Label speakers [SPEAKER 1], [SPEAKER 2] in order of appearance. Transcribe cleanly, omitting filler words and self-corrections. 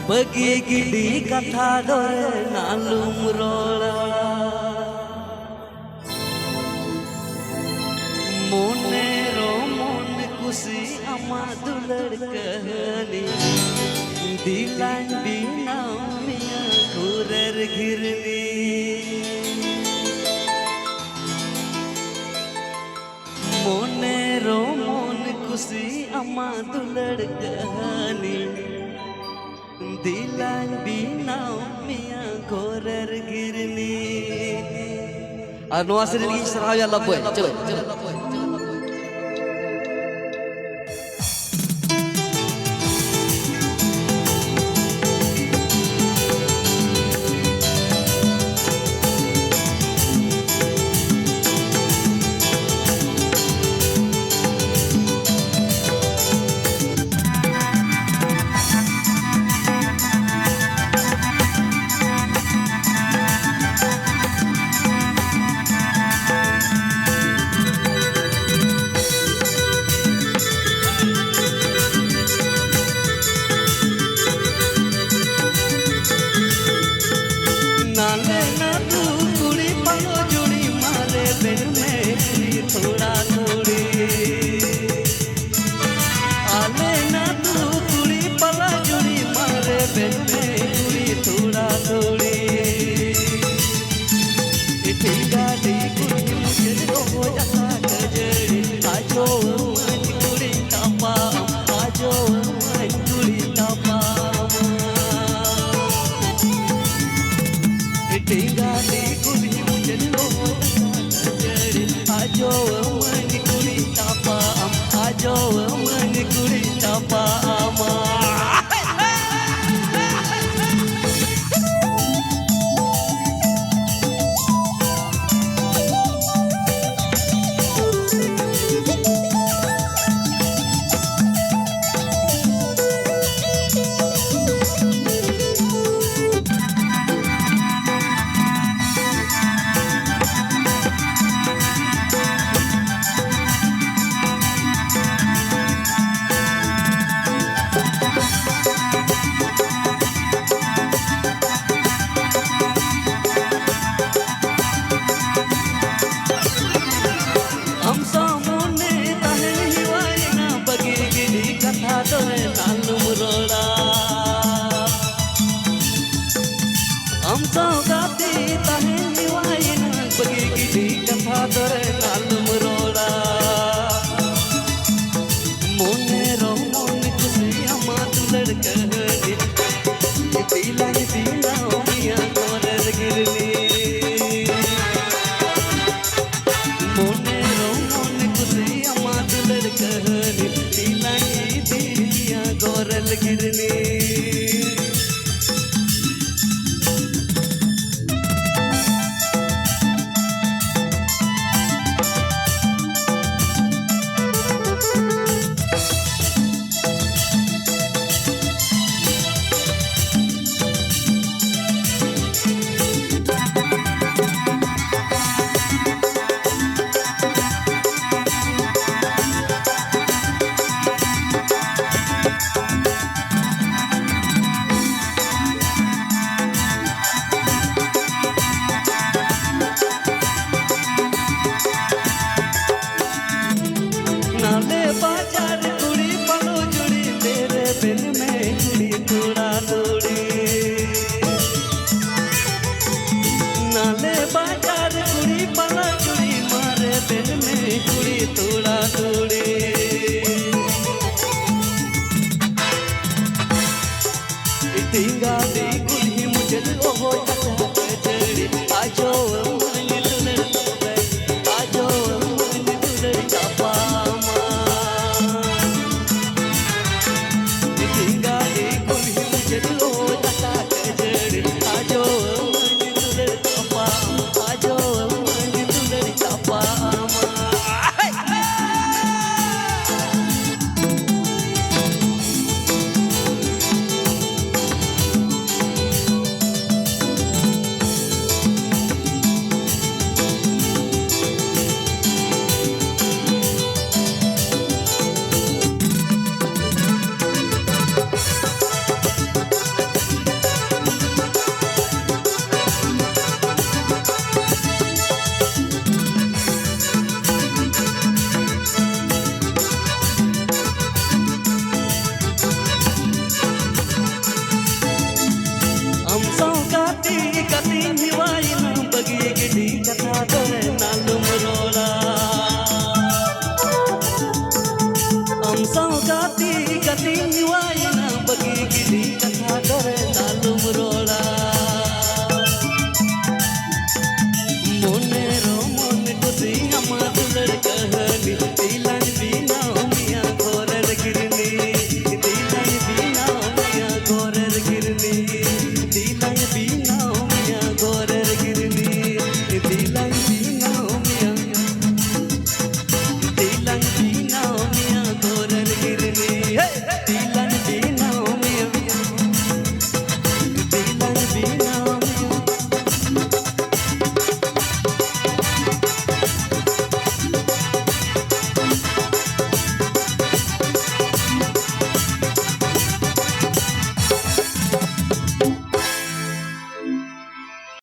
[SPEAKER 1] बगी गिडी कथा डोरे नालुम रोड़ा मोने रो मोन कुसी अमा दुलड़ कहनी दिलांडी नामिया घुरर घिरनी मोने रो मोन कुसी अमा दुलड़ कहनी दिलांडी नामिया घुरर घिरनी और नवा सेरी लगी सराव या लबोय चलो नाले ना तू कुड़ी पालो जुड़ी मारे बिन में थोड़ा थोड़ी आले ना तू कुड़ी पाला जुड़ी मारे बिन में थोड़ा थोड़ी इतनी गाड़ी कुड़ी मुझे हो जाता कजरी आजो मन कुड़ी तापा आजो मन कुड़ी तापा टिंगा दी कुड़ी मुझे लो कजरी आजो मन कुड़ी तापा आजो मन कुड़ी तापा आमा हम सौगाती तहे निवाइन बगी गिडी कथा तोरे नालुम रोड़ा मोने रो मोन कुसी अमा दुलड़ कहनी दिला दिला मिया घुरर घिरनी मोने रो मोन कुसी अमा दुलड़ कहनी दिला दिया घुरर घिरनी नाले बाजार कुड़ी पलो जुड़ी तेरे बिन में कुड़ी थोड़ा थोड़ी नाले बाजार कुड़ी पलो जुड़ी मारे बिन में कुड़ी थोड़ा थोड़ी टिंगा दी कुड़ी मुझे हो जाता कजरी आजो मन दुलड़ आजो मन दुलड़ तापा टिंगा